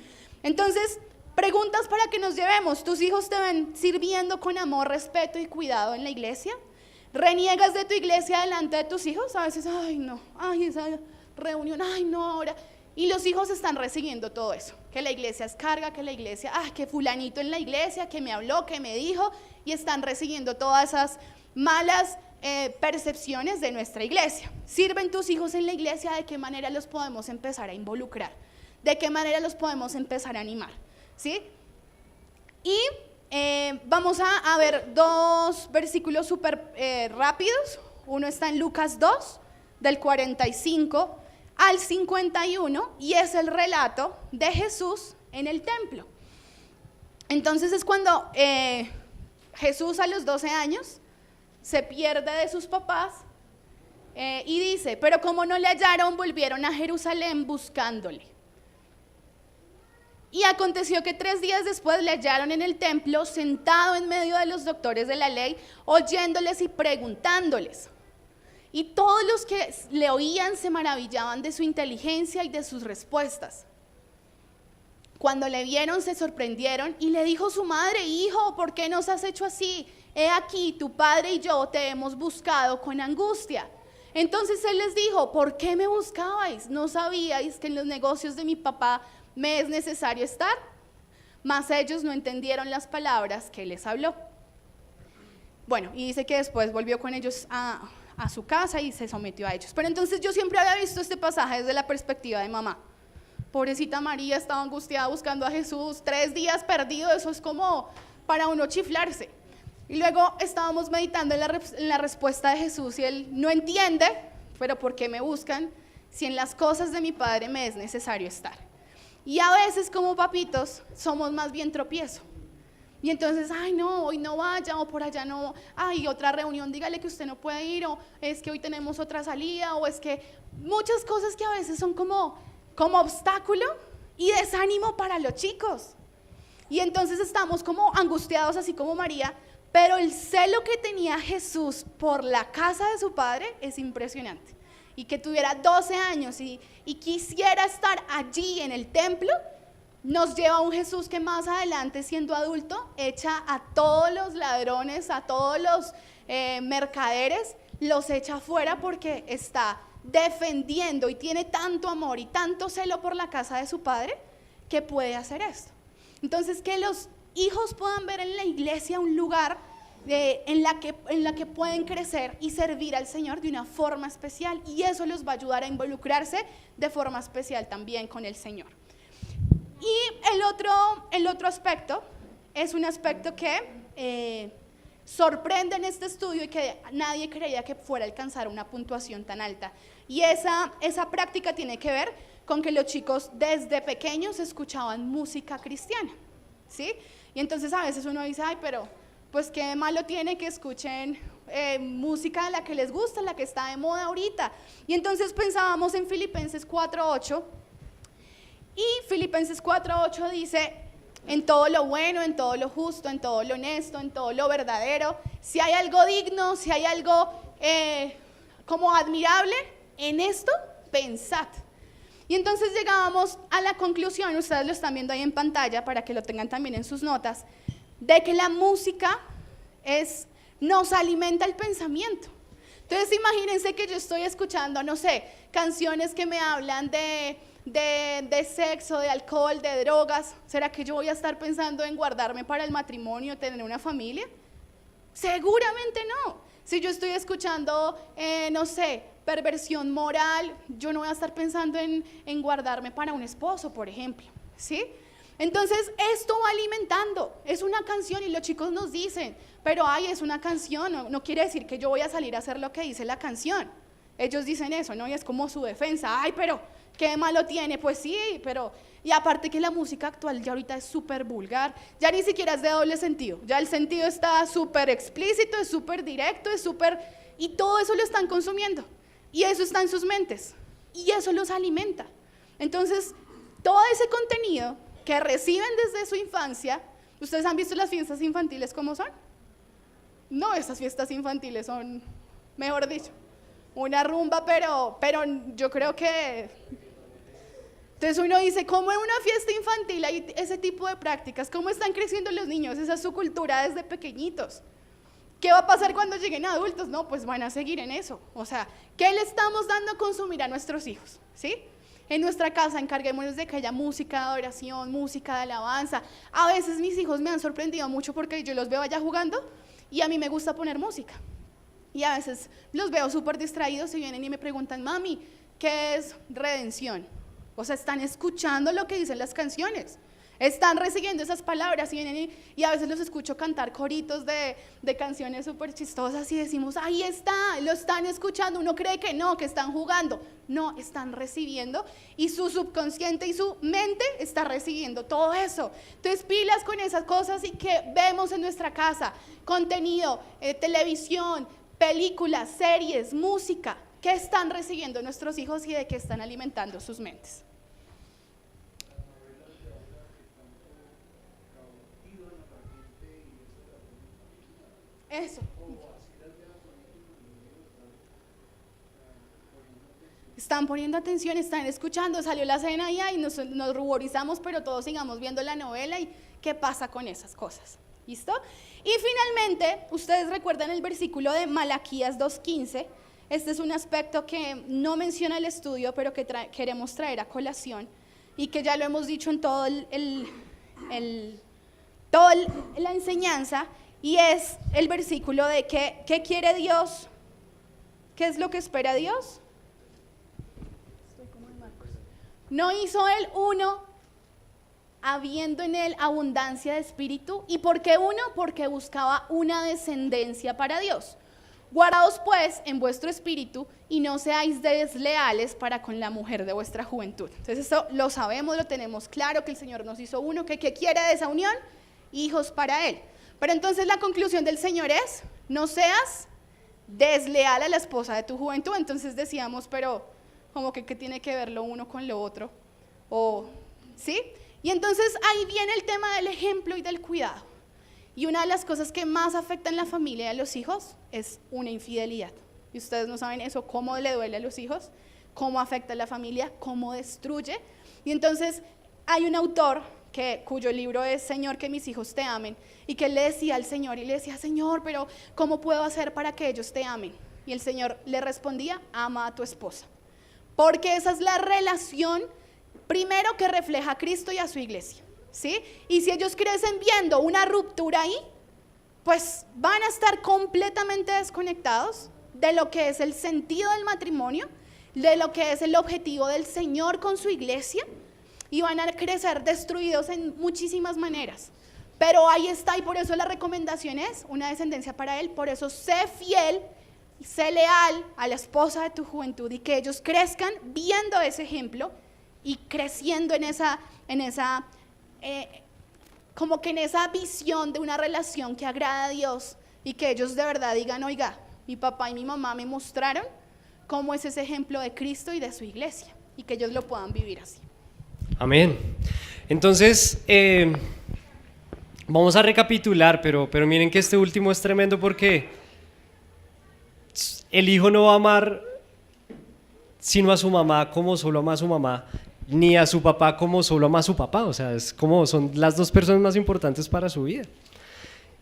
Speaker 1: Entonces, preguntas para que nos llevemos. ¿Tus hijos te ven sirviendo con amor, respeto y cuidado en la iglesia? ¿Reniegas de tu iglesia delante de tus hijos? A veces, ay no, ay esa reunión, ay no ahora. Y los hijos están recibiendo todo eso, que la iglesia es carga, que la iglesia, que fulanito en la iglesia, que me habló, que me dijo, y están recibiendo todas esas malas percepciones de nuestra iglesia. ¿Sirven tus hijos en la iglesia? ¿De qué manera los podemos empezar a involucrar? ¿De qué manera los podemos empezar a animar? ¿Sí? Y vamos a ver dos versículos súper rápidos. Uno está en Lucas 2, del 45 al 51, y es el relato de Jesús en el templo. Entonces es cuando Jesús a los 12 años se pierde de sus papás y dice, pero como no le hallaron, volvieron a Jerusalén buscándole. Y aconteció que 3 días después le hallaron en el templo, sentado en medio de los doctores de la ley, oyéndoles y preguntándoles. Y todos los que le oían se maravillaban de su inteligencia y de sus respuestas. Cuando le vieron se sorprendieron y le dijo su madre, hijo, ¿por qué nos has hecho así? He aquí, tu padre y yo te hemos buscado con angustia. Entonces él les dijo, ¿por qué me buscabais? ¿No sabíais que en los negocios de mi papá me es necesario estar? Mas ellos no entendieron las palabras que les habló. Bueno, y dice que después volvió con ellos a su casa y se sometió a ellos. Pero entonces yo siempre había visto este pasaje desde la perspectiva de mamá. Pobrecita María estaba angustiada buscando a Jesús, 3 días perdido, eso es como para uno chiflarse. Y luego estábamos meditando en la respuesta de Jesús y él no entiende, pero ¿por qué me buscan si en las cosas de mi Padre me es necesario estar? Y a veces como papitos somos más bien tropiezo. Y entonces, ay no, hoy no vaya, o por allá no, ay, otra reunión, dígale que usted no puede ir, o es que hoy tenemos otra salida, o es que muchas cosas que a veces son como obstáculo y desánimo para los chicos. Y entonces estamos como angustiados, así como María, pero el celo que tenía Jesús por la casa de su padre es impresionante. Y que tuviera 12 años y quisiera estar allí en el templo, nos lleva a un Jesús que más adelante, siendo adulto, echa a todos los ladrones, a todos los mercaderes, los echa afuera porque está defendiendo y tiene tanto amor y tanto celo por la casa de su padre que puede hacer esto. Entonces, que los hijos puedan ver en la iglesia un lugar en la que pueden crecer y servir al Señor de una forma especial, y eso los va a ayudar a involucrarse de forma especial también con el Señor. Y el otro aspecto es un aspecto que sorprende en este estudio y que nadie creía que fuera a alcanzar una puntuación tan alta. Y esa práctica tiene que ver con que los chicos desde pequeños escuchaban música cristiana, ¿sí? Y entonces a veces uno dice, ay, pero pues qué malo tiene que escuchen música de la que les gusta, la que está de moda ahorita. Y entonces pensábamos en Filipenses 4:8. Y Filipenses 4:8 dice, en todo lo bueno, en todo lo justo, en todo lo honesto, en todo lo verdadero. Si hay algo digno, si hay algo como admirable, en esto pensad. Y entonces llegábamos a la conclusión, ustedes lo están viendo ahí en pantalla para que lo tengan también en sus notas, de que la música nos alimenta el pensamiento. Entonces imagínense que yo estoy escuchando, no sé, canciones que me hablan de sexo, de alcohol, de drogas. ¿Será que yo voy a estar pensando en guardarme para el matrimonio, tener una familia? Seguramente no. Si yo estoy escuchando, no sé, perversión moral, yo no voy a estar pensando en guardarme para un esposo, por ejemplo, ¿sí? Entonces, esto va alimentando, es una canción y los chicos nos dicen, pero ay, es una canción, no quiere decir que yo voy a salir a hacer lo que dice la canción. Ellos dicen eso, ¿no? Y es como su defensa, ay, pero ¿qué malo tiene? Pues sí, pero... Y aparte que la música actual ya ahorita es súper vulgar, ya ni siquiera es de doble sentido, ya el sentido está súper explícito, es súper directo, es súper... Y todo eso lo están consumiendo, y eso está en sus mentes, y eso los alimenta. Entonces, todo ese contenido que reciben desde su infancia, ¿ustedes han visto las fiestas infantiles cómo son? No, esas fiestas infantiles son, mejor dicho, una rumba, pero yo creo que... Entonces uno dice, ¿cómo en una fiesta infantil hay ese tipo de prácticas? ¿Cómo están creciendo los niños? Esa es su cultura desde pequeñitos. ¿Qué va a pasar cuando lleguen adultos? No, pues van a seguir en eso. O sea, ¿qué le estamos dando a consumir a nuestros hijos? ¿Sí? En nuestra casa encarguémonos de que haya música de adoración, música de alabanza. A veces mis hijos me han sorprendido mucho porque yo los veo allá jugando y a mí me gusta poner música. Y a veces los veo súper distraídos y vienen y me preguntan, mami, ¿qué es redención? O sea, están escuchando lo que dicen las canciones, están recibiendo esas palabras y vienen y a veces los escucho cantar coritos de canciones súper chistosas y decimos, ahí está, lo están escuchando. Uno cree que no, que están jugando. No, están recibiendo y su subconsciente y su mente está recibiendo todo eso. Entonces, pilas con esas cosas y que vemos en nuestra casa, contenido, televisión, películas, series, música, ¿qué están recibiendo nuestros hijos y de qué están alimentando sus mentes? Eso. Están poniendo atención, están escuchando, salió la cena y nos ruborizamos, pero todos sigamos viendo la novela y qué pasa con esas cosas. ¿Listo? Y finalmente, ustedes recuerdan el versículo de Malaquías 2:15. Este es un aspecto que no menciona el estudio, pero que queremos traer a colación y que ya lo hemos dicho en toda la enseñanza, y es el versículo de ¿qué quiere Dios? ¿Qué es lo que espera Dios? No hizo él uno, habiendo en él abundancia de espíritu. ¿Y por qué uno? Porque buscaba una descendencia para Dios. Guardaos pues en vuestro espíritu y no seáis desleales para con la mujer de vuestra juventud. Entonces eso lo sabemos, lo tenemos claro, que el Señor nos hizo uno, que quiere de esa unión, hijos para Él. Pero entonces la conclusión del Señor es, no seas desleal a la esposa de tu juventud. Entonces decíamos, pero como que ¿qué tiene que ver lo uno con lo otro? ¿Sí? Y entonces ahí viene el tema del ejemplo y del cuidado. Y una de las cosas que más afectan la familia y a los hijos es una infidelidad. Y ustedes no saben eso, cómo le duele a los hijos, cómo afecta a la familia, cómo destruye. Y entonces hay un autor cuyo libro es Señor, que mis hijos te amen, y que él le decía al Señor, y le decía, Señor, pero ¿cómo puedo hacer para que ellos te amen? Y el Señor le respondía, ama a tu esposa. Porque esa es la relación, primero, que refleja a Cristo y a su iglesia, ¿sí? Y si ellos crecen viendo una ruptura ahí, pues van a estar completamente desconectados de lo que es el sentido del matrimonio, de lo que es el objetivo del Señor con su iglesia, y van a crecer destruidos en muchísimas maneras. Pero ahí está, y por eso la recomendación es una descendencia para Él. Por eso sé fiel, sé leal a la esposa de tu juventud, y que ellos crezcan viendo ese ejemplo y creciendo en esa como que en esa visión de una relación que agrada a Dios, y que ellos de verdad digan, oiga, mi papá y mi mamá me mostraron cómo es ese ejemplo de Cristo y de su iglesia, y que ellos lo puedan vivir así.
Speaker 2: Amén. Entonces, Vamos a recapitular, pero miren que este último es tremendo porque el hijo no va a amar sino a su mamá como solo ama a su mamá, ni a su papá como solo ama a su papá. O sea, es como son las dos personas más importantes para su vida.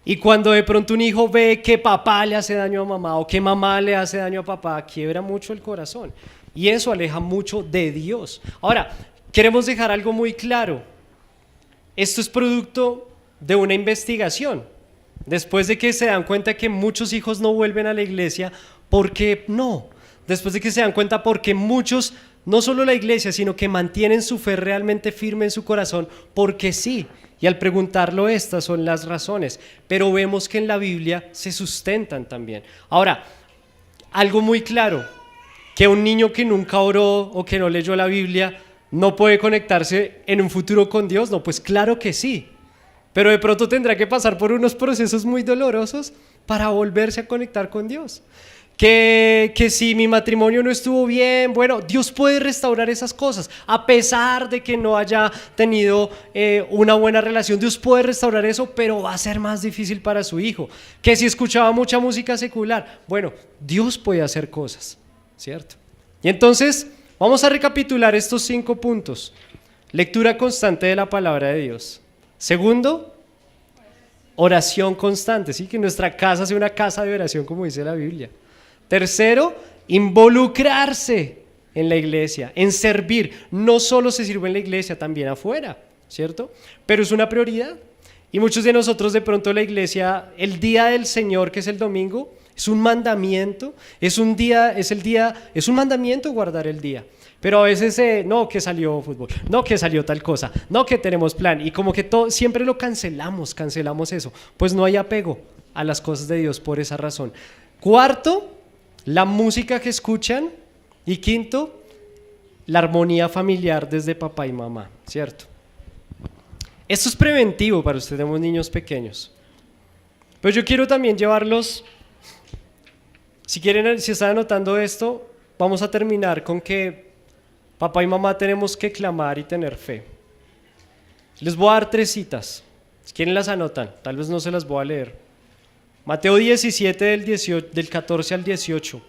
Speaker 2: Y cuando de pronto un hijo ve que papá le hace daño a mamá o que mamá le hace daño a papá, quiebra mucho el corazón. Y eso aleja mucho de Dios. Ahora, queremos dejar algo muy claro. Esto es producto de una investigación. Después de que se dan cuenta que muchos hijos no vuelven a la iglesia, ¿por qué no? Después de que se dan cuenta porque muchos, no solo la iglesia, sino que mantienen su fe realmente firme en su corazón, porque sí. Y al preguntarlo, estas son las razones. Pero vemos que en la Biblia se sustentan también. Ahora, algo muy claro, que un niño que nunca oró o que no leyó la Biblia no puede conectarse en un futuro con Dios. No, pues claro que sí. Pero de pronto tendrá que pasar por unos procesos muy dolorosos para volverse a conectar con Dios. Que si mi matrimonio no estuvo bien, bueno, Dios puede restaurar esas cosas. A pesar de que no haya tenido una buena relación, Dios puede restaurar eso, pero va a ser más difícil para su hijo. Que si escuchaba mucha música secular, bueno, Dios puede hacer cosas, ¿cierto? Y entonces, vamos a recapitular estos 5 puntos. Lectura constante de la palabra de Dios. Segundo, oración constante, ¿sí? Que nuestra casa sea una casa de oración, como dice la Biblia. Tercero, involucrarse en la iglesia, en servir. No solo se sirve en la iglesia, también afuera, ¿cierto? Pero es una prioridad. Y muchos de nosotros de pronto la iglesia, el día del Señor, que es el domingo, es un mandamiento, es un mandamiento guardar el día. Pero a veces, no, que salió fútbol, no, que salió tal cosa, no, que tenemos plan. Y como que todo, siempre lo cancelamos eso. Pues no hay apego a las cosas de Dios por esa razón. Cuarto, la música que escuchan. Y quinto, la armonía familiar desde papá y mamá, ¿cierto? Esto es preventivo para ustedes, tenemos niños pequeños. Pero yo quiero también llevarlos, si quieren, si están anotando esto, vamos a terminar con que papá y mamá tenemos que clamar y tener fe. Les voy a dar 3 citas, si quieren las anotan, tal vez no se las voy a leer. Mateo 17 del 14 al 18.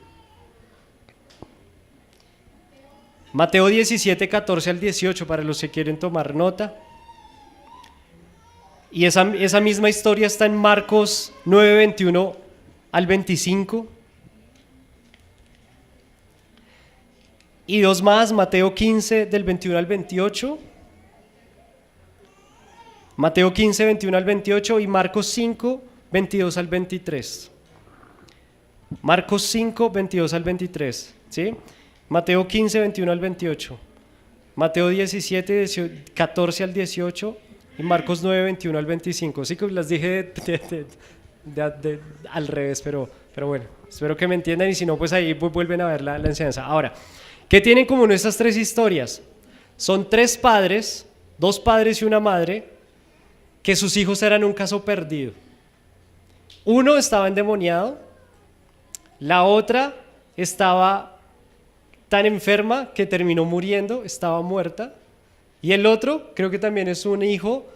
Speaker 2: Mateo 17, 14 al 18, para los que quieren tomar nota. Y esa misma historia está en Marcos 9, 21 al 25. Y 2 más, Mateo 15 del 21 al 28. Mateo 15, 21 al 28 y Marcos 5, 22 al 23. Marcos 5, 22 al 23, ¿sí? Mateo 15, 21 al 28. Mateo 17, 14 al 18 y Marcos 9, 21 al 25. Sí que las dije al revés, pero bueno, espero que me entiendan y si no, pues ahí vuelven a ver la enseñanza. Ahora, ¿qué tienen en común estas 3 historias? Son 3 padres, 2 padres y una madre, que sus hijos eran un caso perdido. Uno estaba endemoniado, la otra estaba tan enferma que terminó muriendo, estaba muerta, y el otro creo que también es un hijo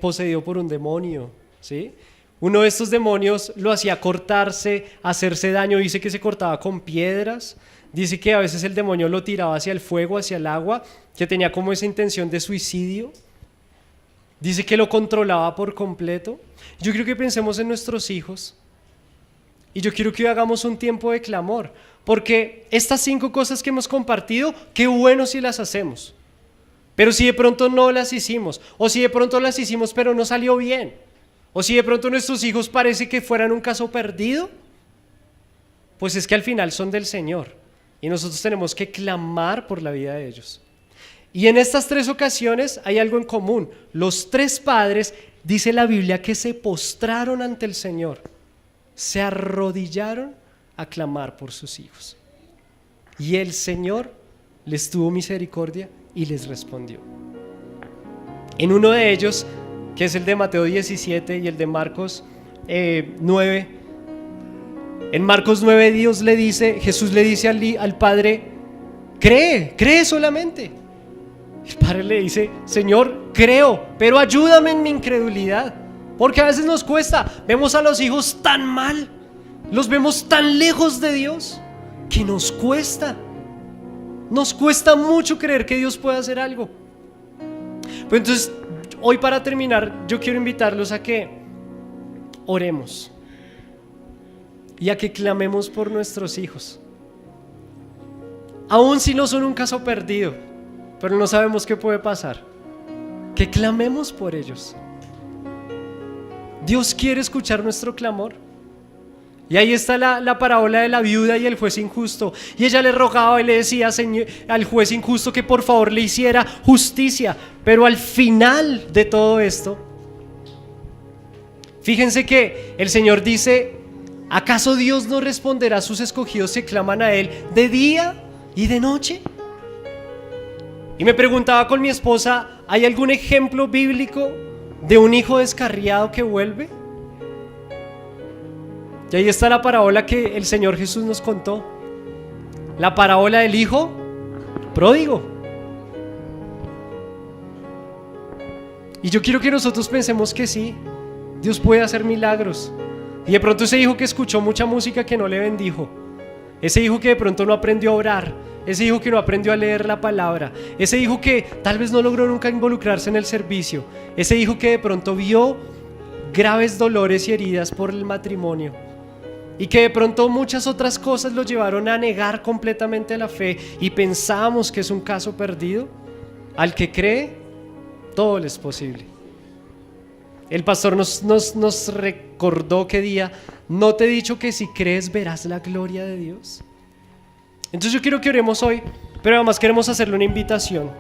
Speaker 2: poseído por un demonio, ¿sí? Uno de estos demonios lo hacía cortarse, hacerse daño, dice que se cortaba con piedras, dice que a veces el demonio lo tiraba hacia el fuego, hacia el agua, que tenía como esa intención de suicidio. Dice que lo controlaba por completo. Yo quiero que pensemos en nuestros hijos y yo quiero que hoy hagamos un tiempo de clamor, porque estas 5 cosas que hemos compartido, qué bueno si las hacemos, pero si de pronto no las hicimos, o si de pronto las hicimos pero no salió bien, o si de pronto nuestros hijos parece que fueran un caso perdido, pues es que al final son del Señor y nosotros tenemos que clamar por la vida de ellos. Y en estas 3 ocasiones hay algo en común. Los 3 padres, dice la Biblia, que se postraron ante el Señor, se arrodillaron a clamar por sus hijos. Y el Señor les tuvo misericordia y les respondió. En uno de ellos, que es el de Mateo 17 y el de Marcos 9, en Marcos 9 Jesús le dice al Padre, cree solamente. El Padre le dice, Señor, creo, pero ayúdame en mi incredulidad. Porque a veces nos cuesta, vemos a los hijos tan mal, los vemos tan lejos de Dios, que nos cuesta mucho creer que Dios puede hacer algo. Pues entonces, hoy para terminar, yo quiero invitarlos a que oremos y a que clamemos por nuestros hijos. Aun si no son un caso perdido, pero no sabemos qué puede pasar, que clamemos por ellos. Dios quiere escuchar nuestro clamor. Y ahí está la parábola de la viuda y el juez injusto. Y ella le rogaba y le decía al juez injusto que por favor le hiciera justicia. Pero al final de todo esto, fíjense que el Señor dice: ¿acaso Dios no responderá a sus escogidos que claman a Él de día y de noche? Y me preguntaba con mi esposa: ¿hay algún ejemplo bíblico de un hijo descarriado que vuelve? Y ahí está la parábola que el Señor Jesús nos contó, la parábola del hijo pródigo. Y yo quiero que nosotros pensemos que sí, Dios puede hacer milagros. Y de pronto ese hijo que escuchó mucha música que no le bendijo, ese hijo que de pronto no aprendió a orar, ese hijo que no aprendió a leer la palabra, ese hijo que tal vez no logró nunca involucrarse en el servicio, ese hijo que de pronto vio graves dolores y heridas por el matrimonio, y que de pronto muchas otras cosas lo llevaron a negar completamente la fe, y pensamos que es un caso perdido. Al que cree, todo le es posible. El pastor nos recordó que día: ¿no te he dicho que si crees verás la gloria de Dios? Entonces yo quiero que oremos hoy, pero además queremos hacerle una invitación.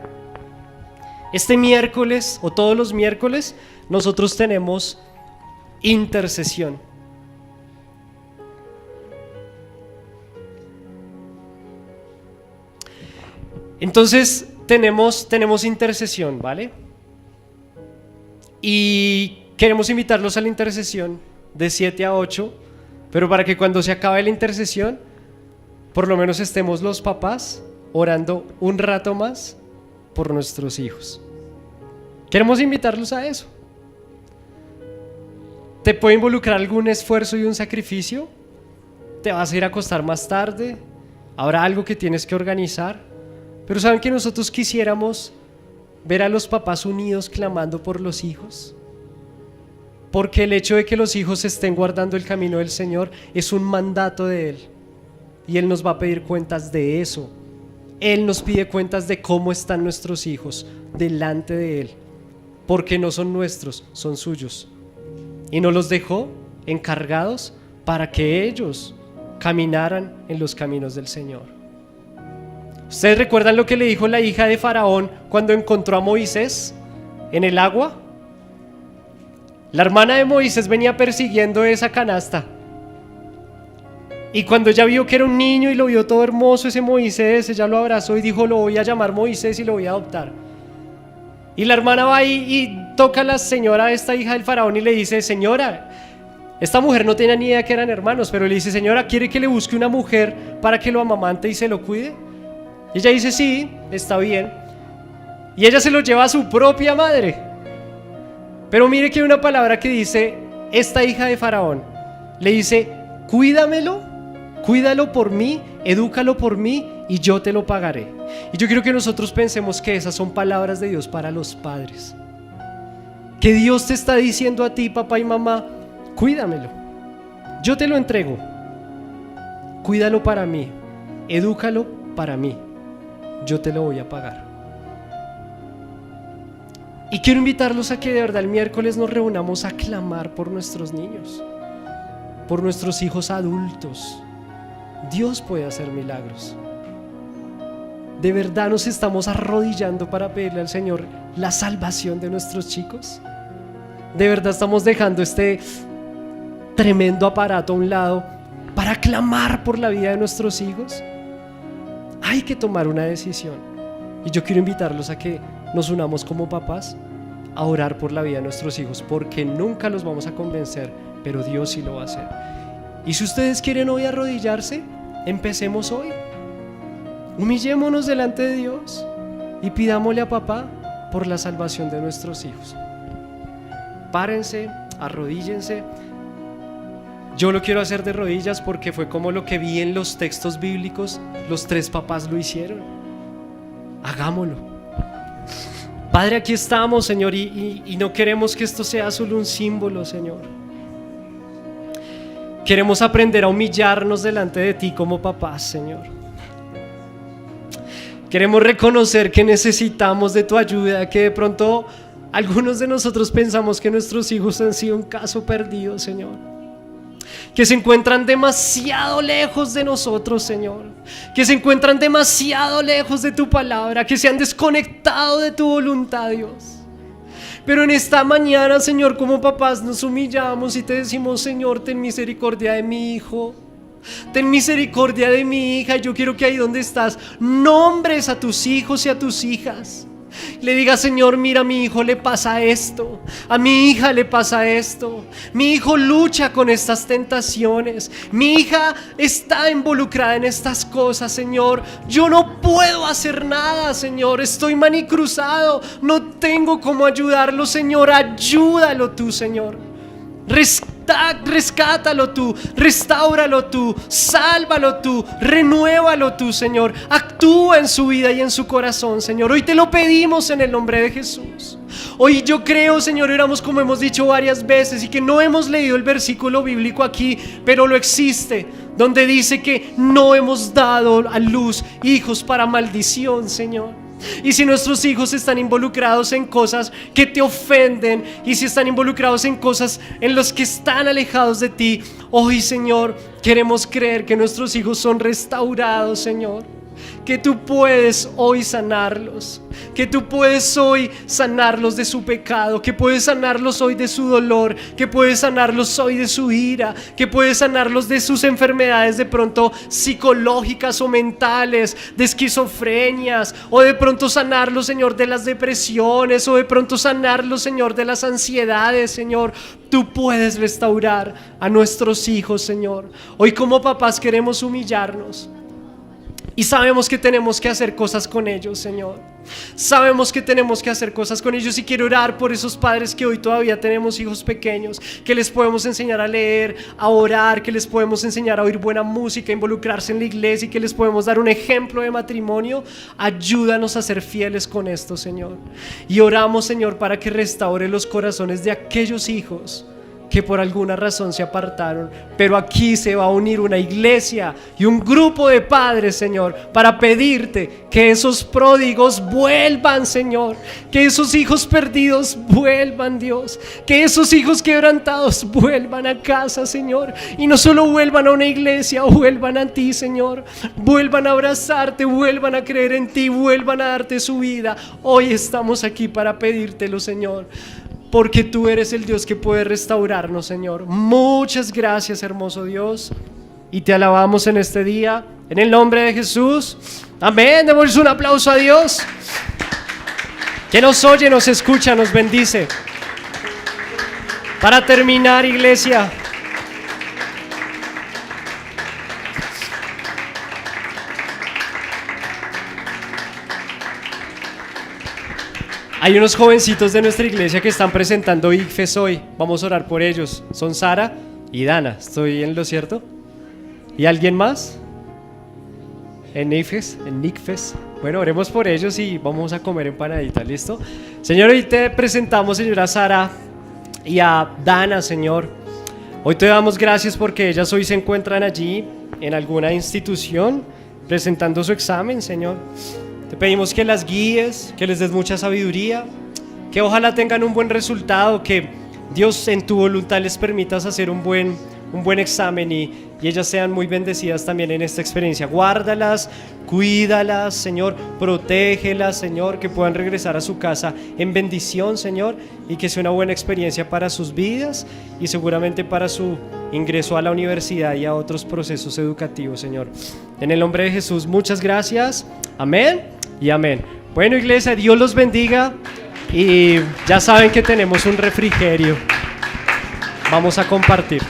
Speaker 2: Este miércoles o todos los miércoles nosotros tenemos intercesión. Entonces tenemos intercesión, ¿vale? Y queremos invitarlos a la intercesión de 7 a 8, pero para que cuando se acabe la intercesión, por lo menos estemos los papás orando un rato más por nuestros hijos. Queremos invitarlos a eso. ¿Te puede involucrar algún esfuerzo y un sacrificio? ¿Te vas a ir a acostar más tarde? ¿Habrá algo que tienes que organizar? Pero ¿saben que nosotros quisiéramos ver a los papás unidos clamando por los hijos? Porque el hecho de que los hijos estén guardando el camino del Señor es un mandato de Él, y Él nos va a pedir cuentas de eso. Él nos pide cuentas de cómo están nuestros hijos delante de Él, porque no son nuestros, son suyos, y nos los dejó encargados para que ellos caminaran en los caminos del Señor. ¿Ustedes recuerdan lo que le dijo la hija de Faraón cuando encontró a Moisés en el agua? La hermana de Moisés venía persiguiendo esa canasta, y cuando ella vio que era un niño y lo vio todo hermoso ese Moisés, ella lo abrazó y dijo: lo voy a llamar Moisés y lo voy a adoptar. Y la hermana va ahí y toca a la señora, esta hija del Faraón, y le dice: señora, esta mujer no tenía ni idea que eran hermanos, pero le dice: señora, ¿quiere que le busque una mujer para que lo amamante y se lo cuide? Y ella dice: sí, está bien. Y ella se lo lleva a su propia madre. Pero mire que hay una palabra que dice esta hija de Faraón. Le dice: cuídamelo, cuídalo por mí, edúcalo por mí y yo te lo pagaré. Y yo quiero que nosotros pensemos que esas son palabras de Dios para los padres. Que Dios te está diciendo a ti, papá y mamá: cuídamelo, yo te lo entrego, cuídalo para mí, edúcalo para mí, yo te lo voy a pagar. Y quiero invitarlos a que de verdad el miércoles nos reunamos a clamar por nuestros niños, por nuestros hijos adultos. Dios puede hacer milagros. ¿De verdad nos estamos arrodillando para pedirle al Señor la salvación de nuestros chicos? ¿De verdad estamos dejando este tremendo aparato a un lado para clamar por la vida de nuestros hijos? Hay que tomar una decisión. Y yo quiero invitarlos a que nos unamos como papás a orar por la vida de nuestros hijos, porque nunca los vamos a convencer, pero Dios sí lo va a hacer. Y si ustedes quieren hoy arrodillarse, empecemos hoy. Humillémonos delante de Dios y pidámosle a papá por la salvación de nuestros hijos. Párense, arrodíllense. Yo lo quiero hacer de rodillas porque fue como lo que vi en los textos bíblicos. Los 3 papás lo hicieron. Hagámoslo. Padre, aquí estamos, Señor, y no queremos que esto sea solo un símbolo, Señor. Queremos aprender a humillarnos delante de ti como papás, Señor. Queremos reconocer que necesitamos de tu ayuda, que de pronto algunos de nosotros pensamos que nuestros hijos han sido un caso perdido, Señor. Que se encuentran demasiado lejos de nosotros, Señor. Que se encuentran demasiado lejos de tu palabra, que se han desconectado de tu voluntad, Dios. Pero en esta mañana, Señor, como papás nos humillamos y te decimos: Señor, ten misericordia de mi hijo, ten misericordia de mi hija. Yo quiero que ahí donde estás nombres a tus hijos y a tus hijas. Le diga: Señor, mira, a mi hijo le pasa esto, a mi hija le pasa esto, mi hijo lucha con estas tentaciones, mi hija está involucrada en estas cosas, Señor. Yo no puedo hacer nada, Señor, estoy manicruzado, no tengo cómo ayudarlo, Señor. Ayúdalo tú, Señor. Rescátalo tú, restáuralo tú, sálvalo tú, renuévalo tú, Señor. Actúa en su vida y en su corazón, Señor. Hoy te lo pedimos en el nombre de Jesús. Hoy yo creo, Señor, oramos como hemos dicho varias veces y que no hemos leído el versículo bíblico aquí, pero lo existe, donde dice que no hemos dado a luz hijos para maldición, Señor. Y si nuestros hijos están involucrados en cosas que te ofenden, y si están involucrados en cosas en las que están alejados de ti, hoy, Señor, queremos creer que nuestros hijos son restaurados, Señor. Que tú puedes hoy sanarlos, que tú puedes hoy sanarlos de su pecado, que puedes sanarlos hoy de su dolor, que puedes sanarlos hoy de su ira, que puedes sanarlos de sus enfermedades de pronto psicológicas o mentales, de esquizofrenias, o de pronto sanarlos, Señor, de las depresiones, o de pronto sanarlos, Señor, de las ansiedades, Señor. Tú puedes restaurar a nuestros hijos, Señor. Hoy como papás queremos humillarnos. Y sabemos que tenemos que hacer cosas con ellos, Señor. Sabemos que tenemos que hacer cosas con ellos. Y quiero orar por esos padres que hoy todavía tenemos hijos pequeños, que les podemos enseñar a leer, a orar, que les podemos enseñar a oír buena música, a involucrarse en la iglesia, y que les podemos dar un ejemplo de matrimonio. Ayúdanos a ser fieles con esto, Señor. Y oramos, Señor, para que restaure los corazones de aquellos hijos que por alguna razón se apartaron, pero aquí se va a unir una iglesia y un grupo de padres, Señor, para pedirte que esos pródigos vuelvan, Señor, que esos hijos perdidos vuelvan, Dios, que esos hijos quebrantados vuelvan a casa, Señor, y no solo vuelvan a una iglesia, vuelvan a ti, Señor, vuelvan a abrazarte, vuelvan a creer en ti, vuelvan a darte su vida. Hoy estamos aquí para pedírtelo, Señor, porque tú eres el Dios que puede restaurarnos, Señor. Muchas gracias, hermoso Dios, y te alabamos en este día, en el nombre de Jesús. Amén. Demos un aplauso a Dios, que nos oye, nos escucha, nos bendice. Para terminar, iglesia, hay unos jovencitos de nuestra iglesia que están presentando ICFES hoy. Vamos a orar por ellos. Son Sara y Dana. ¿Estoy en lo cierto? ¿Y alguien más? ¿En ICFES? Bueno, oremos por ellos y vamos a comer empanaditas, ¿listo? Señor, hoy te presentamos, Señor, a Sara y a Dana, Señor. Hoy te damos gracias porque ellas hoy se encuentran allí en alguna institución presentando su examen, Señor. Te pedimos que las guíes, que les des mucha sabiduría, que ojalá tengan un buen resultado, que Dios en tu voluntad les permitas hacer un buen examen y ellas sean muy bendecidas también en esta experiencia. Guárdalas, cuídalas, Señor, protégelas, Señor, que puedan regresar a su casa en bendición, Señor, y que sea una buena experiencia para sus vidas y seguramente para su ingreso a la universidad y a otros procesos educativos, Señor. En el nombre de Jesús, muchas gracias. Amén y amén. Bueno, iglesia, Dios los bendiga y ya saben que tenemos un refrigerio. Vamos a compartir.